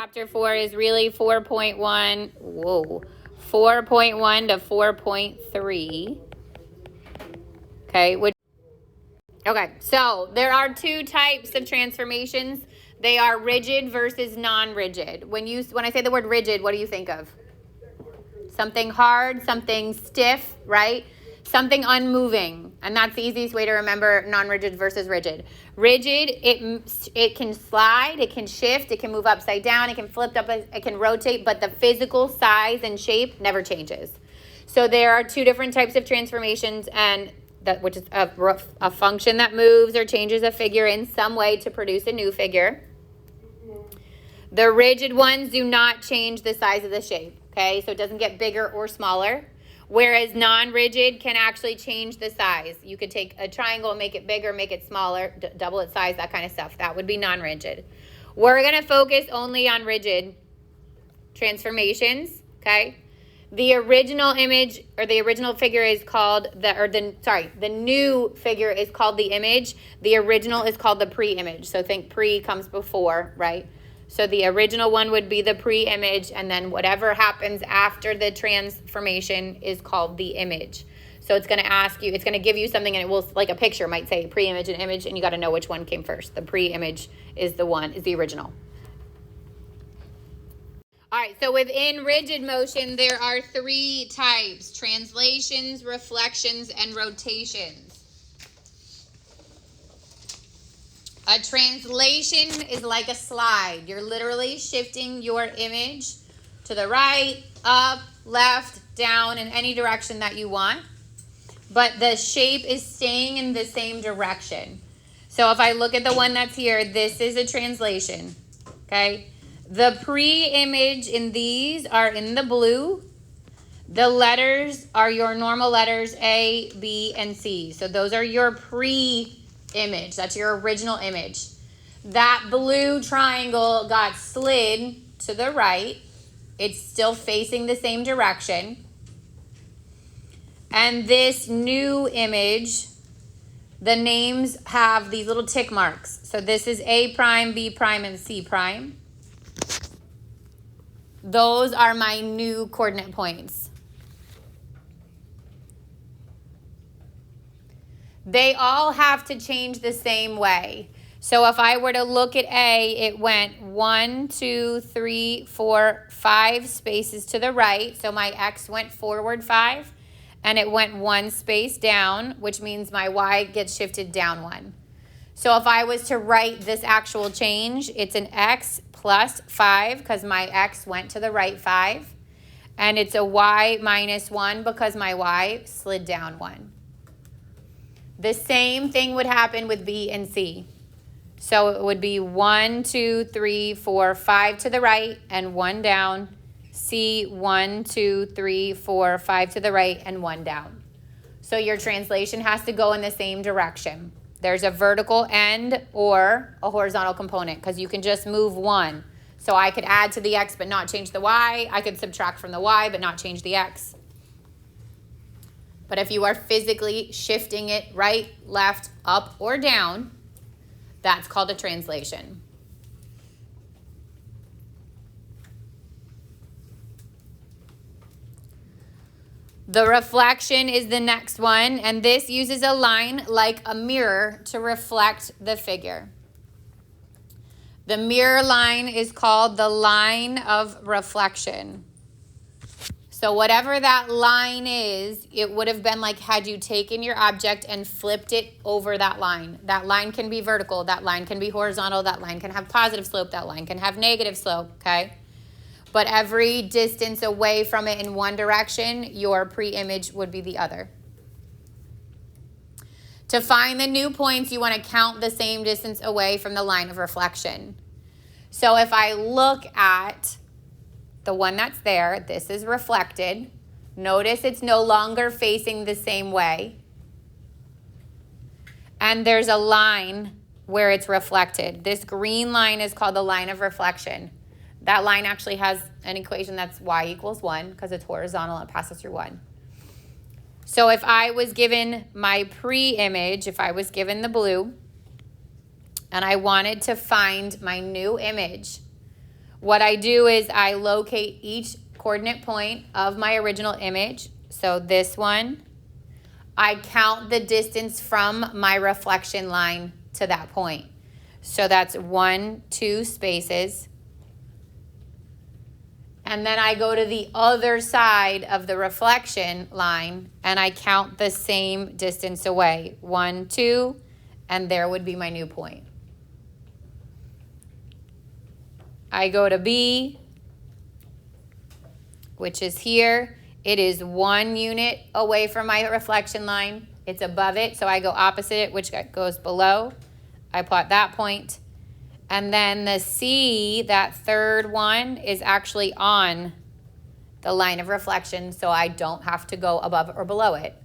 Chapter 4 is really 4.1, 4.1 to 4.3. Okay, so there are two types of transformations. They are rigid versus non-rigid. When I say the word rigid, what do you think of? Something hard, something stiff, right? Something unmoving. And that's the easiest way to remember non-rigid versus rigid. Rigid, it can slide, it can shift, it can move upside down, it can flip up, it can rotate, but the physical size and shape never changes. So there are two different types of transformations, and which is a function that moves or changes a figure in some way to produce a new figure. The rigid ones do not change the size of the shape, okay? So it doesn't get bigger or smaller, whereas non-rigid can actually change the size. You could take a triangle and make it bigger, make it smaller, double its size, that kind of stuff. That would be non-rigid. We're going to focus only on rigid transformations, okay? The original image or the original figure is called the new figure is called the image. The original is called the pre-image. So think pre comes before, right? So the original one would be the pre-image, and then whatever happens after the transformation is called the image. So it's going to ask you, it's going to give you something, and it will, like a picture might say pre-image and image, and you got to know which one came first. The pre-image is the original. All right, so within rigid motion, there are three types: translations, reflections, and rotations. A translation is like a slide. You're literally shifting your image to the right, up, left, down, in any direction that you want. But the shape is staying in the same direction. So if I look at the one that's here, this is a translation, okay? The pre-image in these are in the blue. The letters are your normal letters A, B, and C. So those are your pre-image. That's your original image. That blue triangle got slid to the right. It's still facing the same direction. And this new image, the names have these little tick marks. So this is A prime, B prime, and C prime. Those are my new coordinate points. They all have to change the same way. So if I were to look at A, it went 1, 2, 3, 4, 5 spaces to the right. So my X went forward 5, and it went 1 space down, which means my Y gets shifted down 1. So if I was to write this actual change, it's an X plus 5 because my X went to the right 5. And it's a Y minus 1 because my Y slid down 1. The same thing would happen with B and C. So it would be 1, 2, 3, 4, 5 to the right and 1 down. C, 1, 2, 3, 4, 5 to the right and 1 down. So your translation has to go in the same direction. There's a vertical end or a horizontal component because you can just move one. So I could add to the X but not change the Y. I could subtract from the Y but not change the X. But if you are physically shifting it right, left, up, or down, that's called a translation. The reflection is the next one, and this uses a line like a mirror to reflect the figure. The mirror line is called the line of reflection. So whatever that line is, it would have been like had you taken your object and flipped it over that line. That line can be vertical, that line can be horizontal, that line can have positive slope, that line can have negative slope, okay? But every distance away from it in one direction, your pre-image would be the other. To find the new points, you want to count the same distance away from the line of reflection. So if I look at the one that's there, this is reflected. Notice it's no longer facing the same way. And there's a line where it's reflected. This green line is called the line of reflection. That line actually has an equation that's y equals 1 because it's horizontal and it passes through 1. So if I was given my pre-image, if I was given the blue, and I wanted to find my new image, What I do is I locate each coordinate point of my original image. So this one, I count the distance from my reflection line to that point. So that's 1, 2 spaces. And then I go to the other side of the reflection line and I count the same distance away. 1, 2, and there would be my new point. I go to B, which is here. It is 1 unit away from my reflection line. It's above it, so I go opposite it, which goes below. I plot that point. And then the C, that third one, is actually on the line of reflection, so I don't have to go above or below it.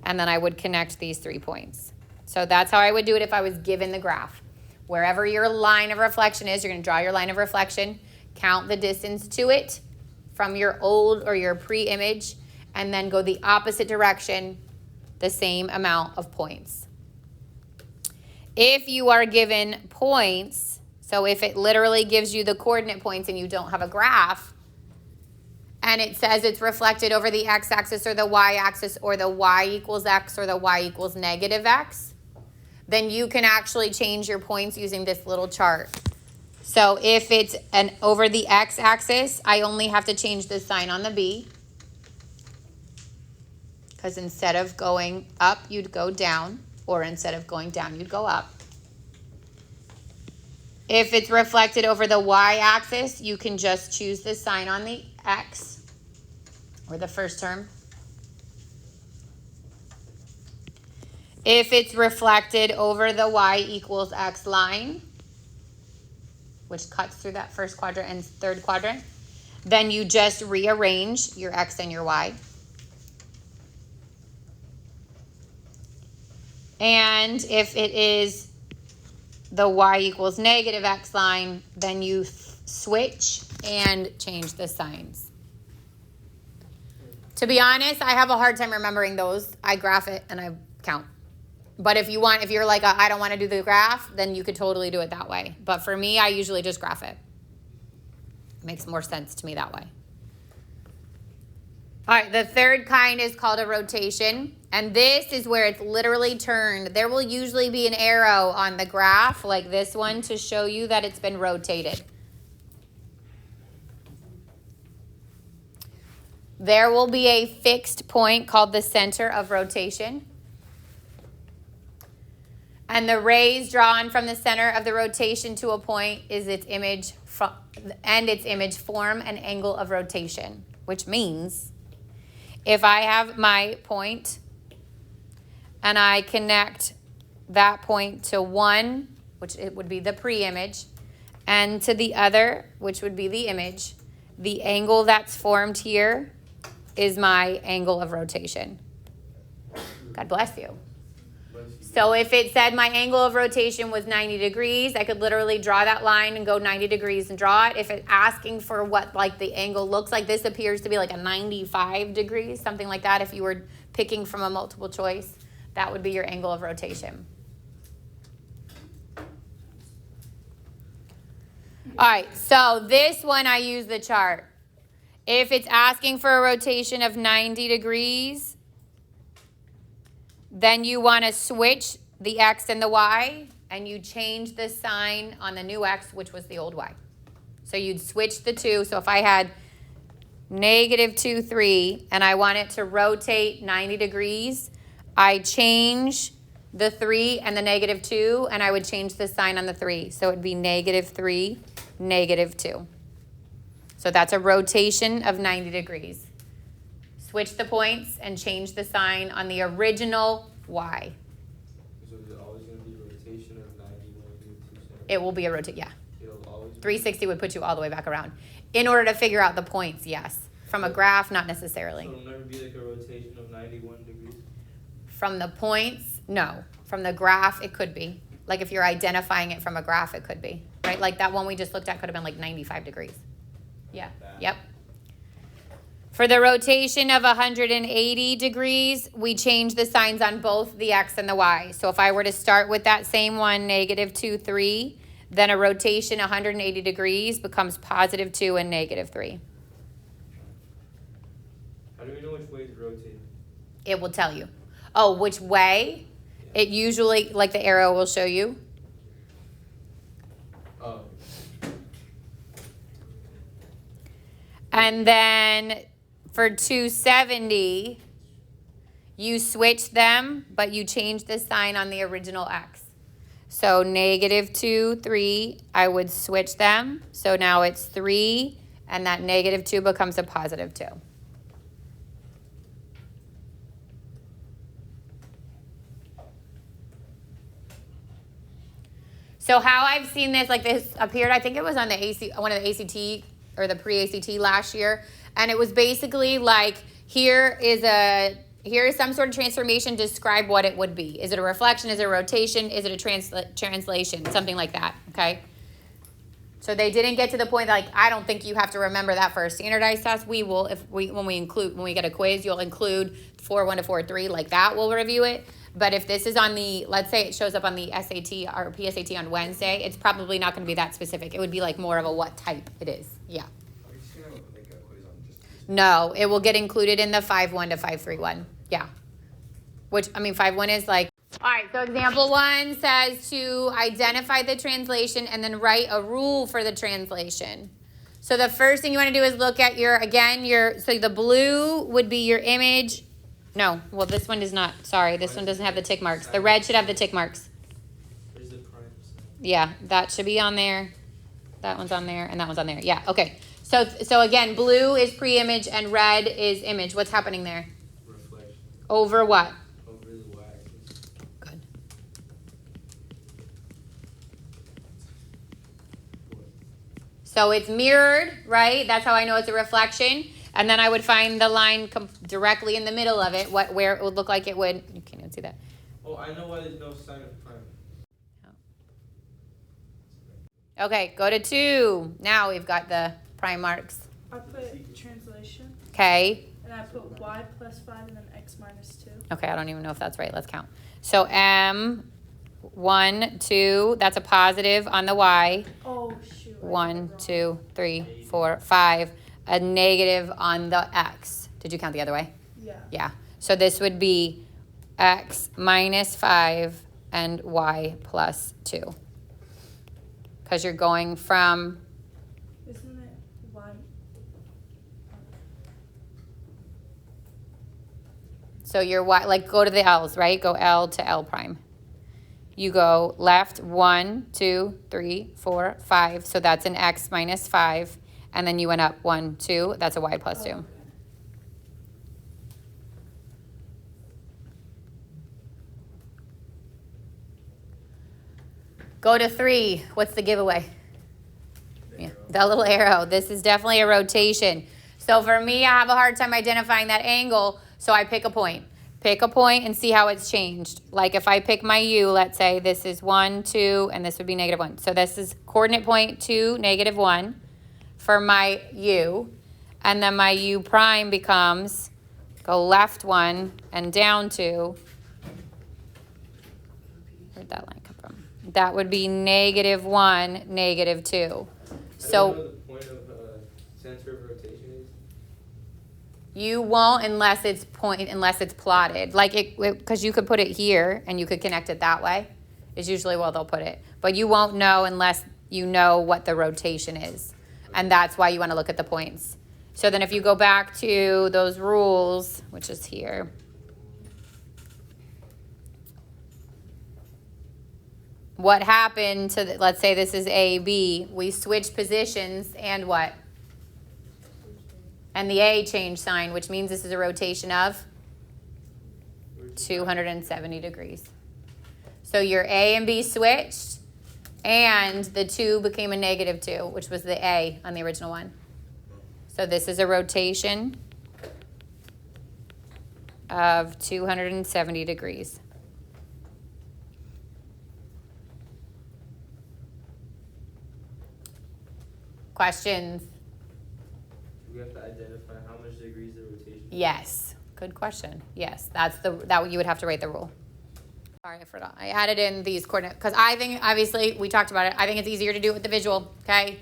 And then I would connect these 3 points. So that's how I would do it if I was given the graph. Wherever your line of reflection is, you're going to draw your line of reflection, count the distance to it from your old or your pre-image, and then go the opposite direction, the same amount of points. If you are given points, so if it literally gives you the coordinate points and you don't have a graph, and it says it's reflected over the x-axis or the y-axis or the y equals x or the y equals negative x, then you can actually change your points using this little chart. So if it's over the x-axis, I only have to change the sign on the B. Because instead of going up, you'd go down. Or instead of going down, you'd go up. If it's reflected over the y-axis, you can just choose the sign on the x, or the first term. If it's reflected over the y equals x line, which cuts through that first quadrant and third quadrant, then you just rearrange your x and your y. And if it is the y equals negative x line, then you switch and change the signs. To be honest, I have a hard time remembering those. I graph it and I count. But if you're like, I don't want to do the graph, then you could totally do it that way. But for me, I usually just graph it. It makes more sense to me that way. All right, the third kind is called a rotation. And this is where it's literally turned. There will usually be an arrow on the graph like this one to show you that it's been rotated. There will be a fixed point called the center of rotation. And the rays drawn from the center of the rotation to a point is its image and its image form an angle of rotation, which means if I have my point and I connect that point to one, which it would be the pre-image, and to the other, which would be the image, the angle that's formed here is my angle of rotation. God bless you. So if it said my angle of rotation was 90 degrees, I could literally draw that line and go 90 degrees and draw it. If it's asking for what like the angle looks like, this appears to be like a 95 degrees, something like that. If you were picking from a multiple choice, that would be your angle of rotation. All right, so this one I use the chart. If it's asking for a rotation of 90 degrees, then you want to switch the x and the y, and you change the sign on the new x, which was the old y. So you'd switch the two. So if I had -2, 3, and I want it to rotate 90 degrees, I change the 3 and the -2, and I would change the sign on the 3. So it'd be -3, -2. So that's a rotation of 90 degrees. Switch the points and change the sign on the original y. So is it always going to be a rotation of 90 when you do 2 cents? It will be a rotation, yeah. It'll always be 360 would put you all the way back around. In order to figure out the points, yes. From a graph, not necessarily. So it'll never be like a rotation of 91 degrees? From the points, no. From the graph, it could be. Like if you're identifying it from a graph, it could be. Right? Like that one we just looked at could have been like 95 degrees. Yeah. Yep. For the rotation of 180 degrees, we change the signs on both the x and the y. So if I were to start with that same one, -2, 3, then a rotation 180 degrees becomes positive 2 and negative 3. How do we know which way is rotating? It will tell you. Oh, which way? It usually, like the arrow will show you. Oh. And then for 270, you switch them, but you change the sign on the original x. So negative 2, 3, I would switch them. So now it's 3, and that negative 2 becomes a positive 2. So how I've seen this, like this appeared, I think it was on the one of the ACT or the pre-ACT last year, and it was basically like here is some sort of transformation. Describe what it would be. Is it a reflection? Is it a rotation? Is it a translation? Something like that. Okay. So they didn't get to the point that, like, I don't think you have to remember that for a standardized test. We will when we get a quiz, you'll include 4.1 to 4.3 like that. We'll review it. But if this is on the, let's say it shows up on the SAT or PSAT on Wednesday, it's probably not going to be that specific. It would be like more of a what type it is. Yeah. Are we just gonna make a quiz on just No, it will get included in the 5.1 to 5.3 one. Yeah. Which, I mean, 5.1 is like, all right, so example 1 says to identify the translation and then write a rule for the translation. So the first thing you want to do is look at so the blue would be your image. No, well, this one does not. Sorry, this one doesn't have the tick marks. The red should have the tick marks. There's the prime sign. Yeah, that should be on there. That one's on there, and that one's on there. Yeah, okay. So again, blue is pre-image and red is image. What's happening there? Reflection. Over what? Over the y-axis. Good. So it's mirrored, right? That's how I know it's a reflection. And then I would find the line directly in the middle of it, where it would look like it would. You can't even see that. Oh, I know why there's no sign of prime. Okay, go to 2. Now we've got the prime marks. I put translation, Okay. and I put y plus 5 and then x minus 2. Okay, I don't even know if that's right. Let's count. So M, 1, 2, that's a positive on the Y. Oh, shoot. 1, 2, 3, 4, 5. A negative on the X. Did you count the other way? Yeah. Yeah. So this would be X minus 5 and Y plus 2. Because you're going from, Isn't it y? so you're Y, like go to the L's, right? Go L to L prime. You go left 1, 2, 3, 4, 5. So that's an X minus 5. And then you went up 1, 2. That's a Y plus 2. Okay. Go to 3. What's the giveaway? Yeah, the little arrow. This is definitely a rotation. So for me, I have a hard time identifying that angle, so I pick a point. Pick a point and see how it's changed. Like if I pick my U, let's say this is 1, 2, and this would be negative 1. So this is coordinate point 2, negative 1 for my U. And then my U prime becomes, go left 1 and down 2. Where'd that line come from? That would be negative 1, negative 2. I don't know So the point of center of rotation is. you won't unless it's plotted. Like because you could put it here and you could connect it that way. Is usually where they'll put it. But you won't know unless you know what the rotation is. And that's why you want to look at the points. So then if you go back to those rules, which is here. What happened to, let's say this is A, B. We switched positions and what? And the A changed sign, which means this is a rotation of 270 degrees. So your A and B switched, and the 2 became a negative 2, which was the A on the original one. So this is a rotation of 270 degrees. Questions? We have to identify how much degrees the rotation is. Yes. Good question. Yes, that you would have to write the rule. Sorry, I forgot. I added in these coordinates because I think, obviously, we talked about it. I think it's easier to do it with the visual, okay?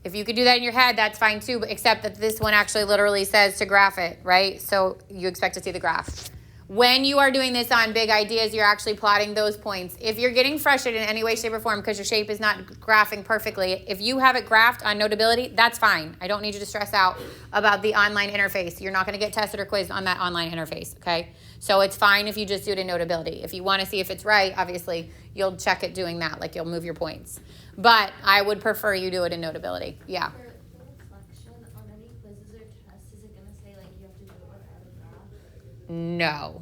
If you could do that in your head, that's fine too, but except that this one actually literally says to graph it, right? So you expect to see the graph. When you are doing this on big ideas, you're actually plotting those points. If you're getting frustrated in any way, shape, or form because your shape is not graphing perfectly, if you have it graphed on Notability, that's fine. I don't need you to stress out about the online interface. You're not going to get tested or quizzed on that online interface, okay? So it's fine if you just do it in Notability. If you want to see if it's right, obviously, you'll check it doing that, like you'll move your points. But I would prefer you do it in Notability. Yeah. For reflection on any quizzes or tests, is it gonna say like you have to do it without a graph? No.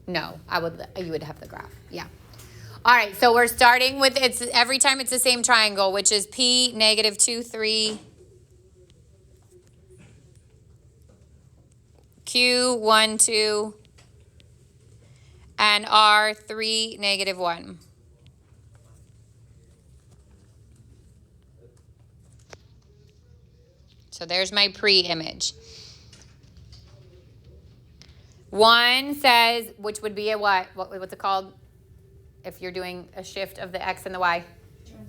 No, you would have the graph. Yeah. All right, so we're starting with, it's every time it's the same triangle, which is P, negative 2, 3. Q, 1, 2. And R, 3, negative 1. So there's my pre-image. 1 says, which would be a what? What's it called? If you're doing a shift of the X and the Y?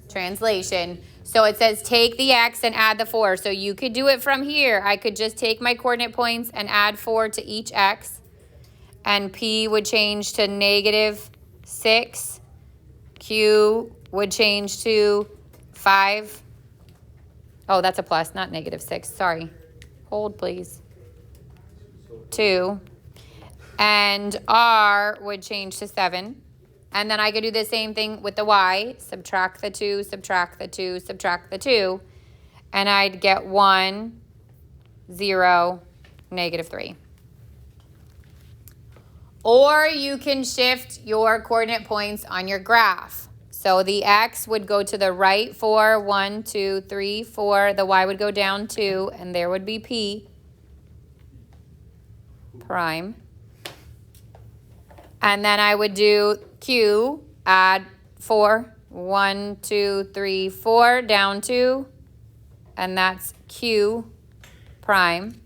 Translation. So it says take the X and add the 4. So you could do it from here. I could just take my coordinate points and add 4 to each X. And P would change to negative 6. Q would change to 5. Oh, that's a plus, not negative 6. Sorry. Hold, please. 2. And R would change to 7. And then I could do the same thing with the Y. Subtract the 2, subtract the 2, subtract the 2. And I'd get 1, 0, negative 3. Or you can shift your coordinate points on your graph. So the X would go to the right 4, 1, 2, 3, 4. The Y would go down 2, and there would be P prime. And then I would do Q, add 4, 1, 2, 3, 4, down 2. And that's Q prime.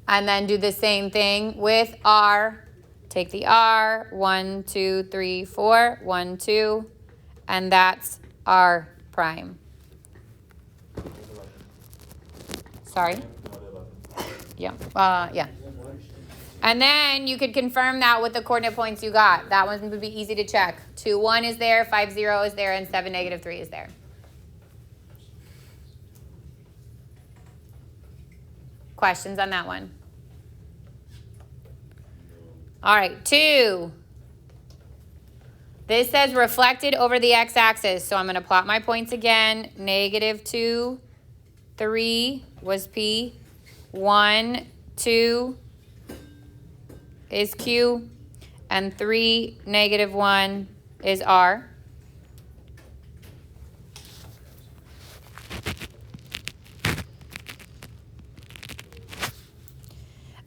And then do the same thing with R. Take the R, 1, 2, 3, 4, 1, 2, and that's R prime. Sorry? Yeah. Yeah. And then you could confirm that with the coordinate points you got. That one would be easy to check. 2, 1 is there, 5, 0 is there, and 7, negative 3 is there. Questions on that one? All right, 2. This says reflected over the x-axis. So I'm going to plot my points again. Negative 2, 3 was P. 1, 2 is Q. And 3, negative 1 is R.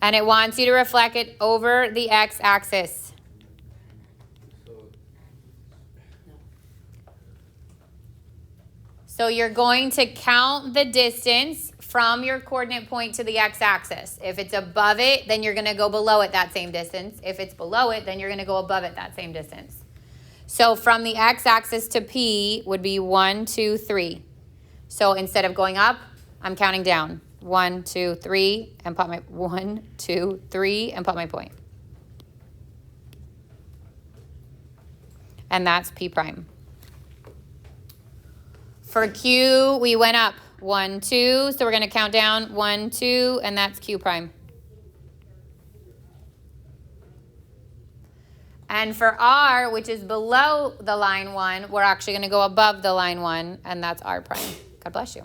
And it wants you to reflect it over the x-axis. So you're going to count the distance from your coordinate point to the x-axis. If it's above it, then you're going to go below it that same distance. If it's below it, then you're going to go above it that same distance. So from the x-axis to P would be 1, 2, 3. So instead of going up, I'm counting down. 1, 2, 3, and put my 1, 2, 3, and put my point. And that's P prime. For Q, we went up 1, 2, so we're going to count down 1, 2, and that's Q prime. And for R, which is below the line 1, we're actually going to go above the line 1, and that's R prime. God bless you.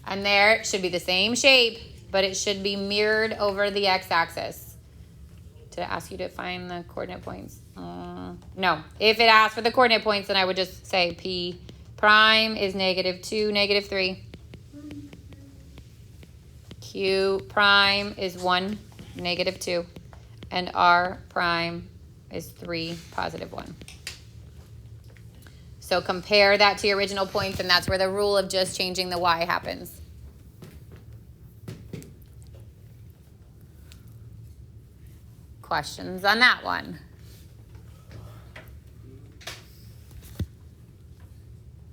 And there it should be the same shape, but it should be mirrored over the x-axis. Did I ask you to find the coordinate points? No. If it asked for the coordinate points, then I would just say P prime is negative 2, negative 3. Q prime is 1, negative 2. And R prime is 3, positive 1. So compare that to your original points, and that's where the rule of just changing the y happens. questions on that one?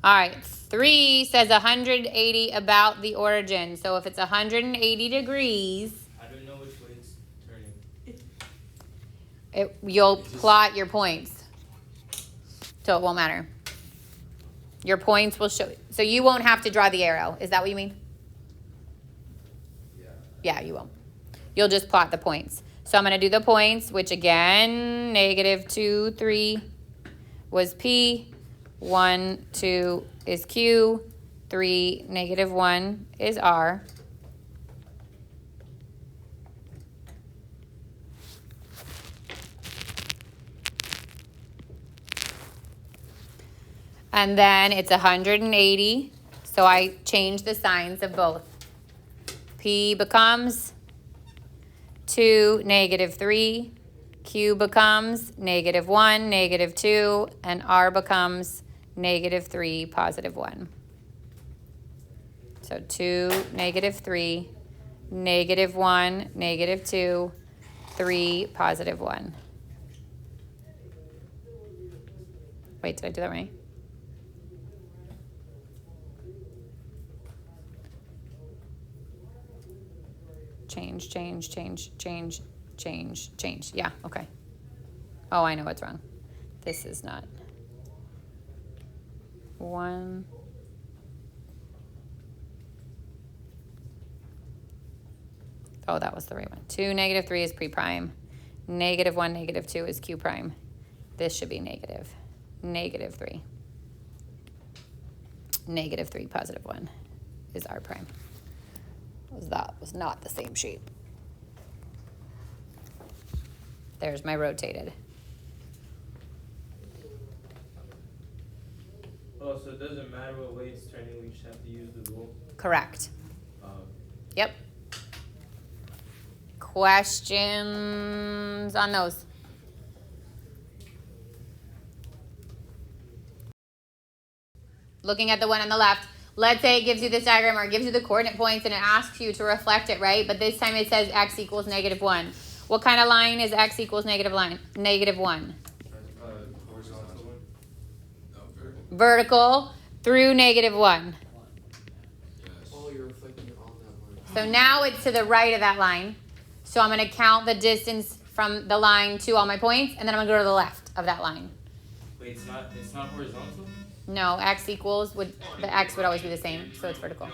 All right, 3 says 180 about the origin. So if it's 180 degrees, I don't know which way it's turning. you'll plot your points. So it won't matter. Your points will show. So you won't have to draw the arrow. Is that what you mean? Yeah. Yeah, you won't. You'll just plot the points. So I'm going to do the points, which again, -2, 3 was P. 1, 2 is Q. 3, -1 is R. And then it's 180. So I change the signs of both. P becomes 2, -3. Q becomes -1, -2. And R becomes -3, +1. So 2, -3, -1, -2, 3, +1. Wait, did I do that right? Change. Yeah, okay. Oh, I know what's wrong. This is not. 1. Oh, that was the right one. 2, -3 is pre-prime. -1, -2 is Q prime. This should be negative. -3. -3, +1 is R prime. That was not the same shape. There's my rotated. Oh, so it doesn't matter what way it's turning, we just have to use the rule? Correct. Um, Yep. Questions on those? Looking at the one on the left, let's say it gives you this diagram or it gives you the coordinate points and it asks you to reflect it, right? But this time it says x equals -1. What kind of line is x equals -1? horizontal one? No, vertical. Vertical through -1. Yes. Oh, you're reflecting it on that line. So now it's to the right of that line. So I'm going to count the distance from the line to all my points, and then I'm going to go to the left of that line. Wait, it's not horizontal? No, x equals, the x would always be the same, so it's vertical.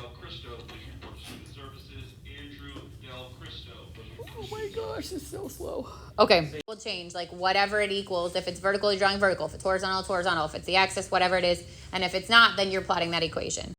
Oh my gosh, it's so slow. Okay, we'll change, like whatever it equals. If it's vertical, you're drawing vertical. If it's horizontal, it's horizontal. If it's the axis, whatever it is. And if it's not, then you're plotting that equation.